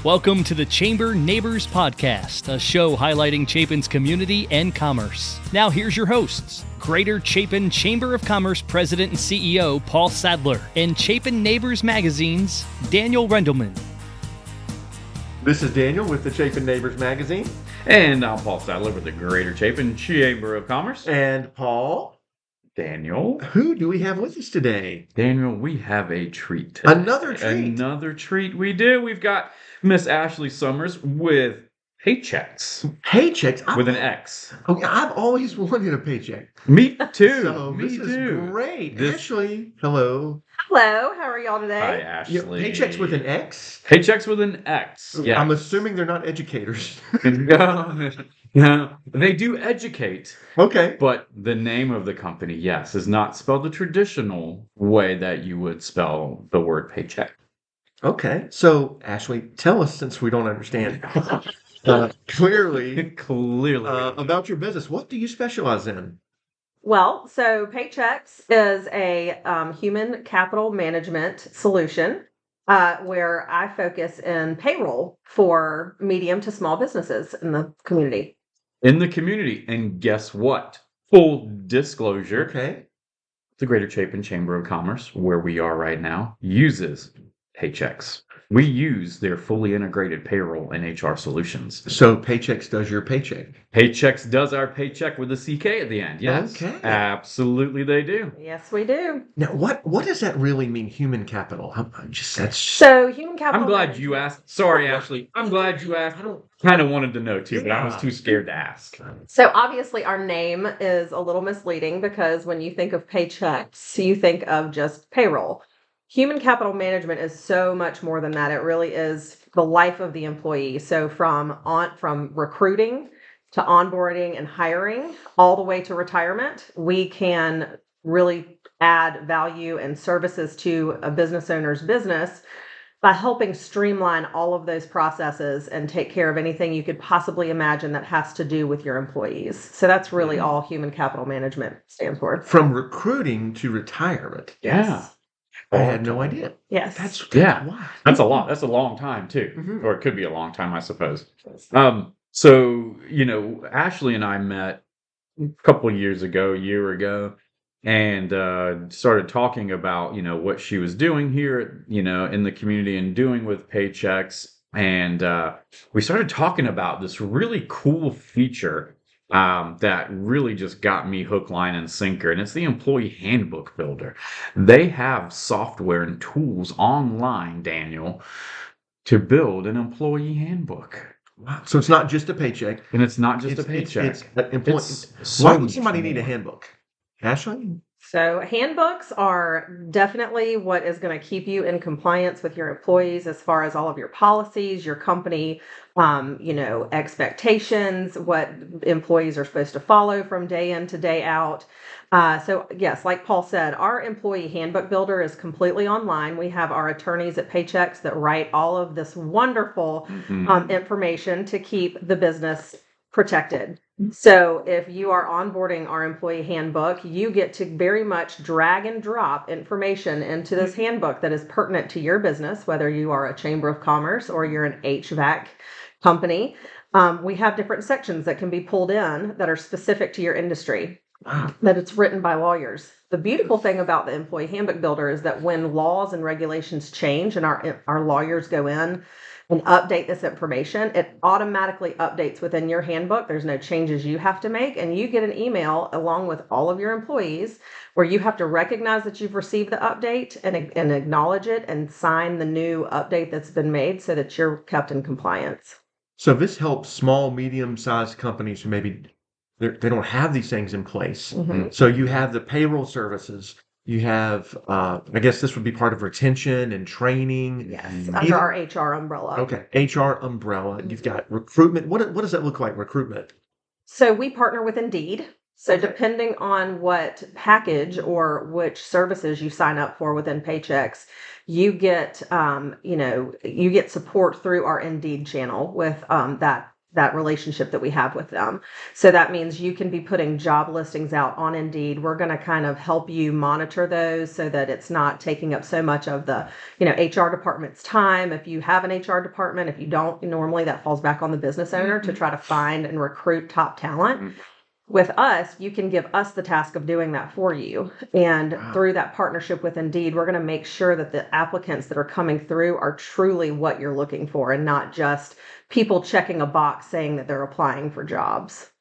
Welcome to the Chamber Neighbors Podcast, a show highlighting Chapin's community and commerce. Now here's your hosts, Greater Chapin Chamber of Commerce President and CEO Paul Sadler, and Chapin Neighbors Magazine's Daniel Rendelman. This is Daniel with the Chapin Neighbors Magazine. And I'm Paul Sadler with the Greater Chapin Chamber of Commerce. And Paul. Daniel. Who do we have with us today? Daniel, we have a treat today. Another treat? Another treat we do. We've got Miss Ashley Summers with Paychex. Paychex? With an X. Okay, I've always wanted a paycheck. Me too. So Me this too. is great. Ashley, hello. Hello, how are y'all today? Hi, Ashley. Paychecks with an X? Paychex with an X. Yeah. I'm assuming they're not educators. No, they do educate. Okay. But the name of the company, yes, is not spelled the traditional way that you would spell the word paycheck. Okay. So, Ashley, tell us, since we don't understand clearly about your business. What do you specialize in? Well, so Paychex is a human capital management solution where I focus in payroll for medium to small businesses in the community. And guess what? Full disclosure. Okay. The Greater Chapin Chamber of Commerce, where we are right now, uses Paychex. We use their fully integrated payroll and HR solutions. So Paychex does your paycheck? Paychex does our paycheck with a CK at the end. Yes. Okay. Absolutely they do. Yes, we do. Now, what does that really mean, human capital? So human capital. I'm glad you asked. Sorry, Ashley. I'm glad you asked. I kind of wanted to know too, but I was too scared to ask. So obviously our name is a little misleading because when you think of Paychex, you think of just payroll. Human capital management is so much more than that. It really is the life of the employee. So from recruiting to onboarding and hiring, all the way to retirement, we can really add value and services to a business owner's business by helping streamline all of those processes and take care of anything you could possibly imagine that has to do with your employees. So that's really all human capital management stands for. From recruiting to retirement. Yeah. I had no idea. Yes. That's a lot. That's a long time too. Mm-hmm. Or it could be a long time, I suppose. So, Ashley and I met a couple of years ago, a year ago, and started talking about, what she was doing here, in the community and doing with Paychex. And we started talking about this really cool feature that really just got me hook, line, and sinker. And it's the Employee Handbook Builder. They have software and tools online, Daniel, to build an employee handbook. Wow. So it's not just a paycheck. And it's not just a paycheck. Why would somebody need a handbook? Ashley? So handbooks are definitely what is going to keep you in compliance with your employees as far as all of your policies, your company, expectations, what employees are supposed to follow from day in to day out. So yes, like Paul said, our employee handbook builder is completely online. We have our attorneys at Paychex that write all of this wonderful information to keep the business protected. So if you are onboarding our employee handbook, you get to very much drag and drop information into this handbook that is pertinent to your business, whether you are a chamber of commerce or you're an HVAC company. We have different sections that can be pulled in that are specific to your industry, that it's written by lawyers. The beautiful thing about the employee handbook builder is that when laws and regulations change and our lawyers go in and update this information, it automatically updates within your handbook. There's no changes you have to make, and you get an email along with all of your employees where you have to recognize that you've received the update and acknowledge it and sign the new update that's been made so that you're kept in compliance. So this helps small, medium-sized companies who maybe they don't have these things in place. Mm-hmm. So you have the payroll services. You have, I guess this would be part of retention and training. Yes, under our HR umbrella. Okay, HR umbrella. You've got recruitment. What does that look like, recruitment? So we partner with Indeed. So depending on what package or which services you sign up for within Paychex, you get, you get support through our Indeed channel with that that relationship that we have with them. So that means you can be putting job listings out on Indeed. We're going to kind of help you monitor those so that it's not taking up so much of the, HR department's time. If you have an HR department, if you don't, normally that falls back on the business owner to try to find and recruit top talent. With us, you can give us the task of doing that for you. And through that partnership with Indeed, we're going to make sure that the applicants that are coming through are truly what you're looking for and not just people checking a box saying that they're applying for jobs.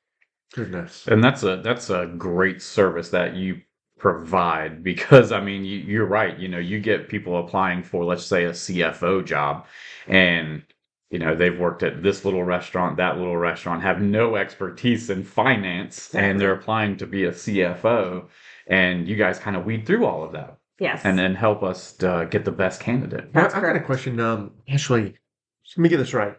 Goodness. And that's a great service that you provide, because I mean you're right. You get people applying for, let's say, a CFO job, and they've worked at this little restaurant, that little restaurant, have no expertise in finance, and they're applying to be a CFO, and you guys kind of weed through all of that. Yes. And then help us get the best candidate. Now, I've got a question. Ashley, let me get this right.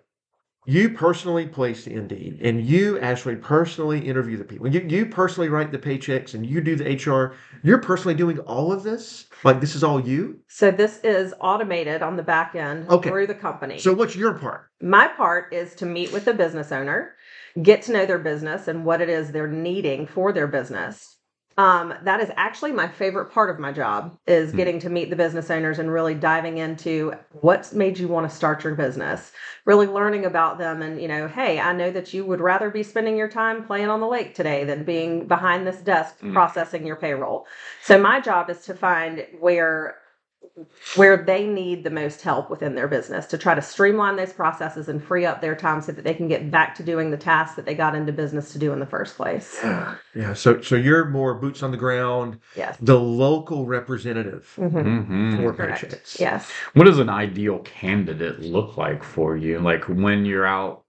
You personally place the Indeed, and you actually personally interview the people. You personally write the paychecks, and you do the HR. You're personally doing all of this? Like, this is all you? So this is automated on the back end through the company. So what's your part? My part is to meet with the business owner, get to know their business and what it is they're needing for their business. That is actually my favorite part of my job, is getting to meet the business owners and really diving into what's made you want to start your business, really learning about them. And, hey, I know that you would rather be spending your time playing on the lake today than being behind this desk processing your payroll. So my job is to find where they need the most help within their business, to try to streamline those processes and free up their time so that they can get back to doing the tasks that they got into business to do in the first place. Yeah. So you're more boots on the ground. Yes. The local representative for Correct. Paychex. Yes. What does an ideal candidate look like for you? Like when you're out,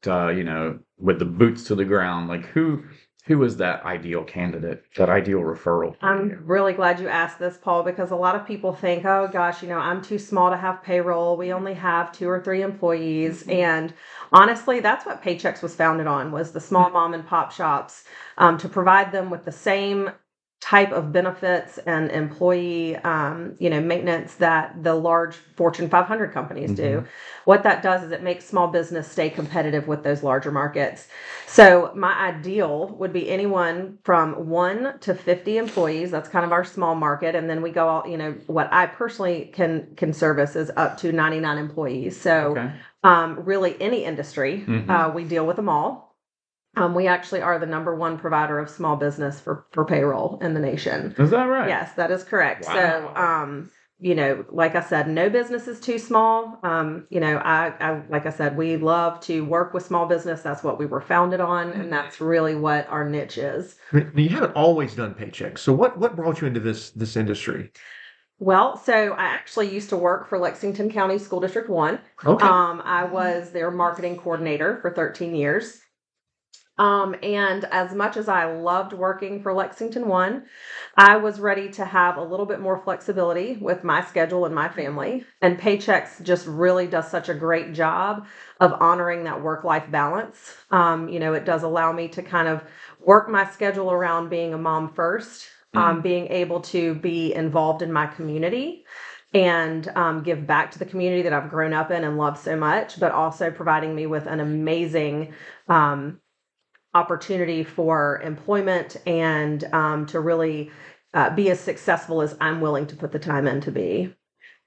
with the boots to the ground, like who is that ideal candidate, that ideal referral? I'm really glad you asked this, Paul, because a lot of people think, oh gosh, I'm too small to have payroll. We only have 2 or 3 employees. And honestly, that's what Paychex was founded on, was the small mom and pop shops, to provide them with the same type of benefits and employee, maintenance that the large Fortune 500 companies do. What that does is it makes small business stay competitive with those larger markets. So my ideal would be anyone from 1 to 50 employees. That's kind of our small market. And then we go all, what I personally can service is up to 99 employees. So really any industry, we deal with them all. We actually are the #1 provider of small business for payroll in the nation. Is that right? Yes, that is correct. Wow. So, like I said, no business is too small. I like I said, we love to work with small business. That's what we were founded on, and that's really what our niche is. You haven't always done Paychex. So what brought you into this industry? Well, so I actually used to work for Lexington County School District 1. Okay. I was their marketing coordinator for 13 years. And as much as I loved working for Lexington 1, I was ready to have a little bit more flexibility with my schedule and my family. And Paychex just really does such a great job of honoring that work-life balance. It does allow me to kind of work my schedule around being a mom first, being able to be involved in my community and give back to the community that I've grown up in and love so much, but also providing me with an amazing opportunity for employment and to really be as successful as I'm willing to put the time in to be.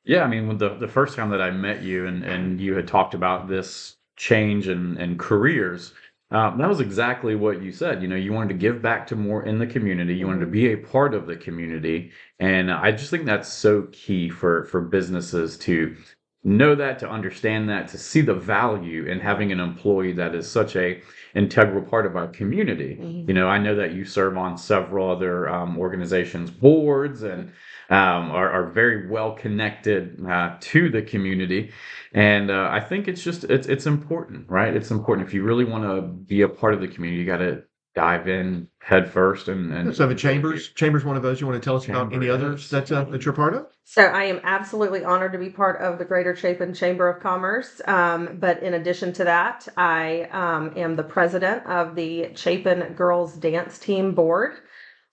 Yeah, I mean, when the first time that I met you and you had talked about this change in careers, that was exactly what you said. You wanted to give back to more in the community. You wanted to be a part of the community. And I just think that's so key for businesses to know that, to understand that, to see the value in having an employee that is such a integral part of our community. I know that you serve on several other organizations' boards and are very well connected to the community. And I think it's important, right? It's important. If you really want to be a part of the community, you got to dive in head first. And so the Chamber's one of those. You want to tell us about any others that you're part of? So I am absolutely honored to be part of the Greater Chapin Chamber of Commerce. But in addition to that, I am the president of the Chapin Girls Dance Team Board.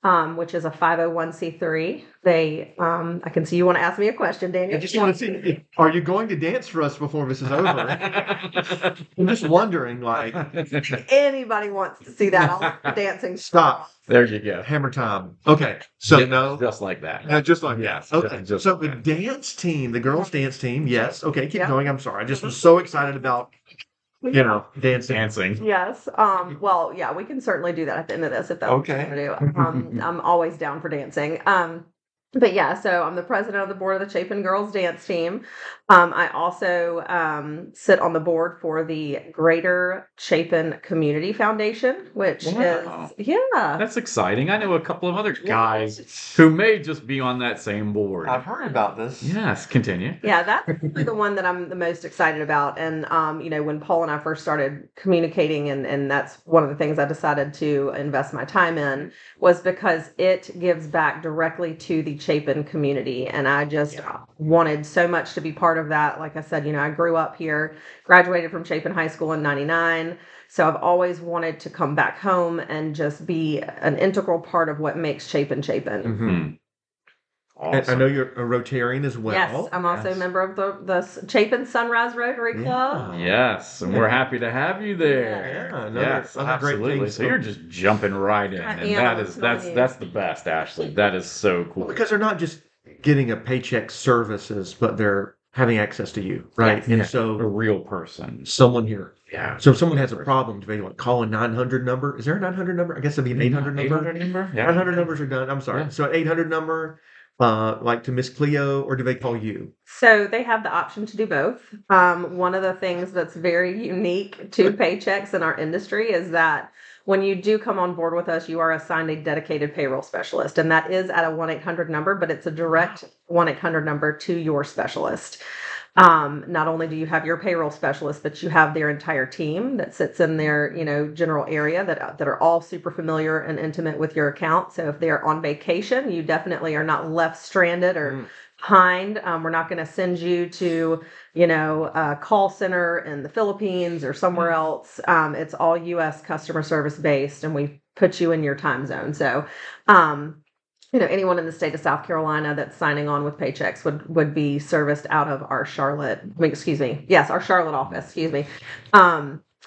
which is a 501c3. They, I can see you want to ask me a question, Daniel. I just want to see, are you going to dance for us before this is over? I'm just wondering, like, Anybody wants to see that? I'll dancing. stop. There you go. Hammer time. Okay, so Just, no. just like that. Just like Yes, that. Okay, just so like the that. dance team, the girls' dance team, yes. Okay, keep Yeah. going. I'm sorry. I just was so excited about, dancing. Dancing. Yes. Well, yeah, we can certainly do that at the end of this if that's what you want to do. I'm always down for dancing. But yeah, so I'm the president of the board of the Chapin Girls Dance Team. I also sit on the board for the Greater Chapin Community Foundation, which Wow. is, yeah. That's exciting. I know a couple of other guys who may just be on that same board. I've heard about this. Yes, continue. Yeah, that's probably the one that I'm the most excited about. And, when Paul and I first started communicating, and that's one of the things I decided to invest my time in, was because it gives back directly to the Chapin community. And I just wanted so much to be part of that. Like I said, I grew up here, graduated from Chapin High School in 99. So I've always wanted to come back home and just be an integral part of what makes Chapin Chapin. Mm-hmm. Awesome. I know you're a Rotarian as well. Yes, I'm also a member of the Chapin Sunrise Rotary Club. Yes, and we're happy to have you there. Yeah, Yes, another great absolutely. thing. So you're just jumping right in, I and am, that's the best, Ashley. That is so cool. Because they're not just getting a paycheck services, but they're having access to you, right? Yes. And a so real person. someone here. Yeah. So if someone has a problem, do they like call a 900 number? Is there a 900 number? I guess it'd be an 800 number. 800 number? Yeah. 900 numbers are done. I'm sorry. Yeah. So an 800 number, like to Miss Cleo, or do they call you? So they have the option to do both. One of the things that's very unique to Paychex in our industry is that when you do come on board with us, you are assigned a dedicated payroll specialist, and that is at a 1-800 number, but it's a direct 1-800 number to your specialist. Not only do you have your payroll specialist, but you have their entire team that sits in their, general area that are all super familiar and intimate with your account. So if they're on vacation, you definitely are not left stranded or behind. We're not going to send you to, a call center in the Philippines or somewhere else. It's all U.S. customer service based, and we put you in your time zone. So, anyone in the state of South Carolina that's signing on with Paychex would be serviced out of our Charlotte office,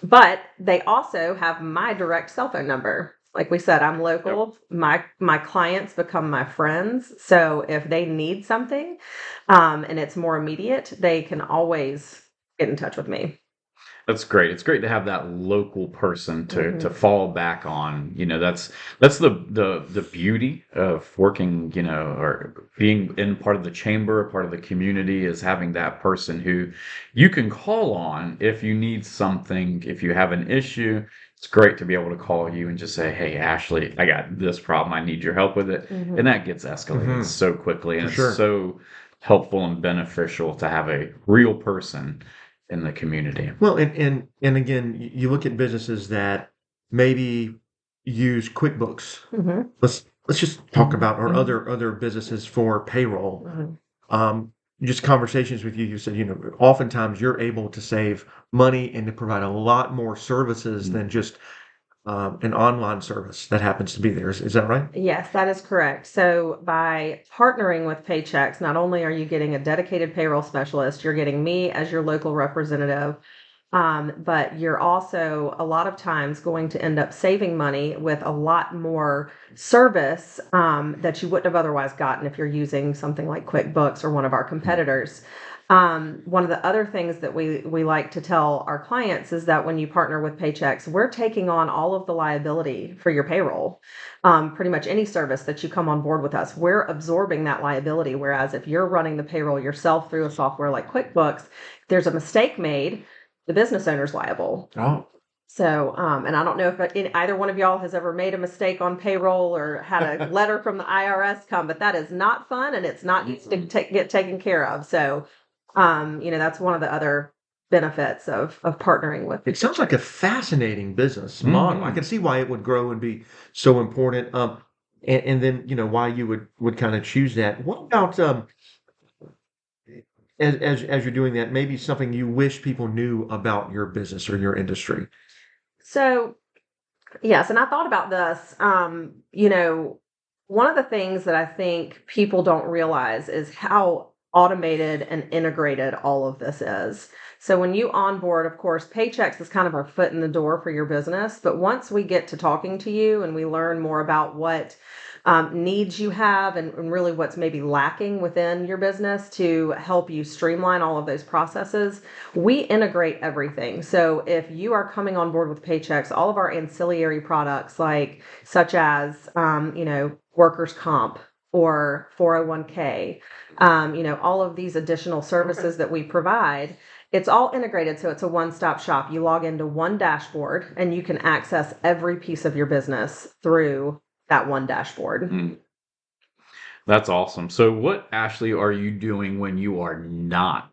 but they also have my direct cell phone number. Like we said, I'm local. Yep. My clients become my friends. So if they need something, and it's more immediate, they can always get in touch with me. That's great. It's great to have that local person to fall back on. That's the beauty of working, or being in part of the chamber, part of the community, is having that person who you can call on if you need something, if you have an issue. It's great to be able to call you and just say, "Hey, Ashley, I got this problem. I need your help with it." And that gets escalated so quickly, and it's so helpful and beneficial to have a real person in the community. Well, and again, you look at businesses that maybe use QuickBooks. Let's just talk about or other businesses for payroll. Just conversations with you said, oftentimes you're able to save money and to provide a lot more services than just an online service that happens to be there. Is that right? Yes, that is correct. So by partnering with Paychex, not only are you getting a dedicated payroll specialist, you're getting me as your local representative, but you're also a lot of times going to end up saving money with a lot more service that you wouldn't have otherwise gotten if you're using something like QuickBooks or one of our competitors. One of the other things that we like to tell our clients is that when you partner with Paychex, we're taking on all of the liability for your payroll. Pretty much any service that you come on board with us, we're absorbing that liability. Whereas if you're running the payroll yourself through a software like QuickBooks, if there's a mistake made, the business owner's liable. Oh. So, and I don't know if either one of y'all has ever made a mistake on payroll or had a letter from the IRS come, but that is not fun, and it's not easy to get taken care of. So, that's one of the other benefits of partnering with. It sounds like a fascinating business model. I can see why it would grow and be so important. And then why you would kind of choose that. What about as you're doing that, maybe something you wish people knew about your business or your industry? So, yes, and I thought about this. One of the things that I think people don't realize is how automated and integrated all of this is. So when you onboard, of course, Paychex is kind of our foot in the door for your business. But once we get to talking to you and we learn more about what needs you have and really what's maybe lacking within your business to help you streamline all of those processes, we integrate everything. So if you are coming on board with Paychex, all of our ancillary products, such as workers' comp or 401k, all of these additional services that we provide, it's all integrated. So it's a one-stop shop. You log into one dashboard and you can access every piece of your business through that one dashboard. That's awesome. So what, Ashley, are you doing when you are not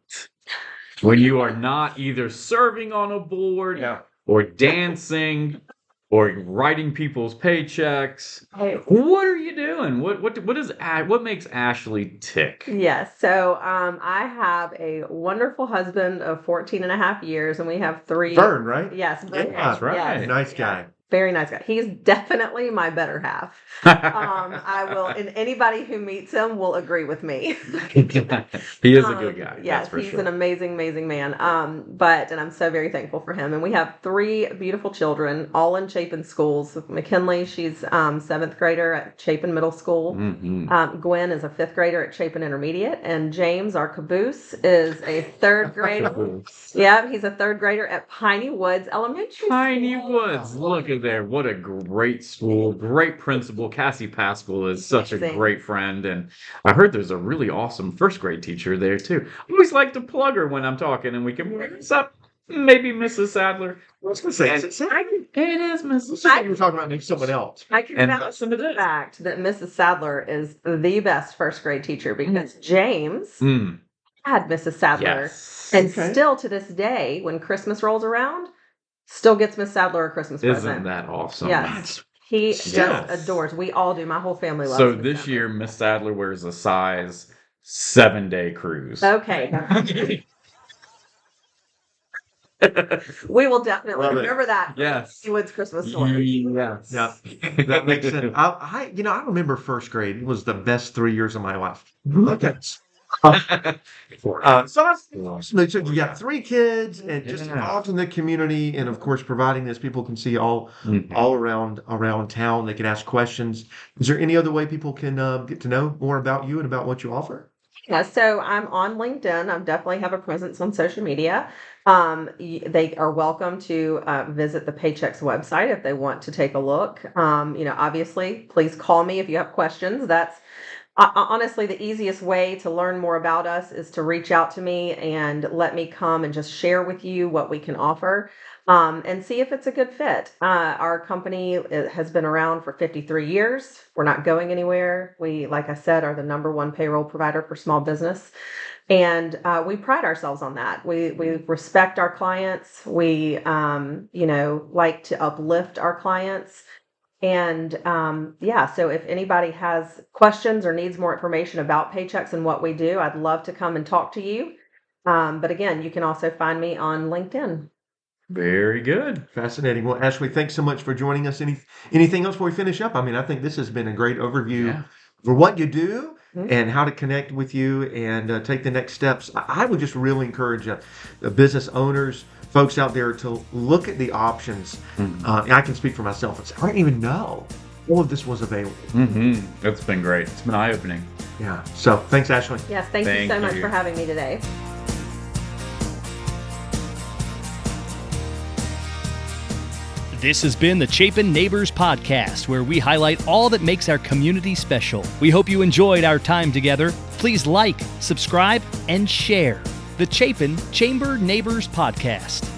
either serving on a board or dancing or writing people's paychecks? What are you doing? What makes Ashley tick? Yes. So I have a wonderful husband of 14 and a half years, and we have 3. Vern, right? Yes. Vern. That's right. Yes. Nice guy. Very nice guy. He's definitely my better half. I will, and anybody who meets him will agree with me. He is a good guy. Yes, that's for he's sure. an amazing, amazing man. And I'm so very thankful for him. And we have 3 beautiful children, all in Chapin schools. McKinley, she's 7th grader at Chapin Middle School. Gwen is a 5th grader at Chapin Intermediate, and James, our caboose, is a 3rd grader. Yeah, he's a 3rd grader at Piney Woods Elementary Piney School. Woods, look at there. What a great school, great principal. Cassie Pascal is such a great friend, and I heard there's a really awesome 1st grade teacher there too. I always like to plug her when I'm talking, and we can what's up, maybe Mrs. Sadler. I was going to say, It is Mrs. Sadler. You're talking about maybe someone else. I can And vouch listen for to the this. fact that Mrs. Sadler is the best 1st grade teacher because James had Mrs. Sadler. Yes. And still to this day, when Christmas rolls around, still gets Miss Sadler a Christmas present. Isn't that awesome? Yes. He just adores. We all do. My whole family loves So Miss this Sadler. year, Miss Sadler wears a size 7-day cruise. Okay. We will definitely Love it. remember that. Yes. Woods Christmas story. Yes. Yeah, that makes sense. I remember 1st grade. It was the best 3 years of my life. Okay. So you got 3 kids and just involved in the community, and of course providing this, people can see all around town. They can ask questions. Is there any other way people can get to know more about you and about what you offer? Yeah, so I'm on LinkedIn. I definitely have a presence on social media. They are welcome to visit the Paychex website if they want to take a look. Obviously, please call me if you have questions. That's honestly the easiest way to learn more about us is to reach out to me and let me come and just share with you what we can offer. And see if it's a good fit. Our company has been around for 53 years. We're not going anywhere. We, like I said, are the #1 payroll provider for small business. And we pride ourselves on that. We respect our clients. We, like to uplift our clients. And so if anybody has questions or needs more information about Paychex and what we do, I'd love to come and talk to you. But again, you can also find me on LinkedIn. Very good. Fascinating. Well, Ashley, thanks so much for joining us. Anything else before we finish up? I mean, I think this has been a great overview for what you do and how to connect with you and take the next steps. I would just really encourage the business owners, folks out there to look at the options. I can speak for myself and say, I didn't even know all of this was available. It's been great. It's been eye-opening. Yeah. So thanks, Ashley. Yes, thank you so much you. for having me today. This has been the Chapin Neighbors Podcast, where we highlight all that makes our community special. We hope you enjoyed our time together. Please like, subscribe, and share the Chapin Chamber Neighbors Podcast.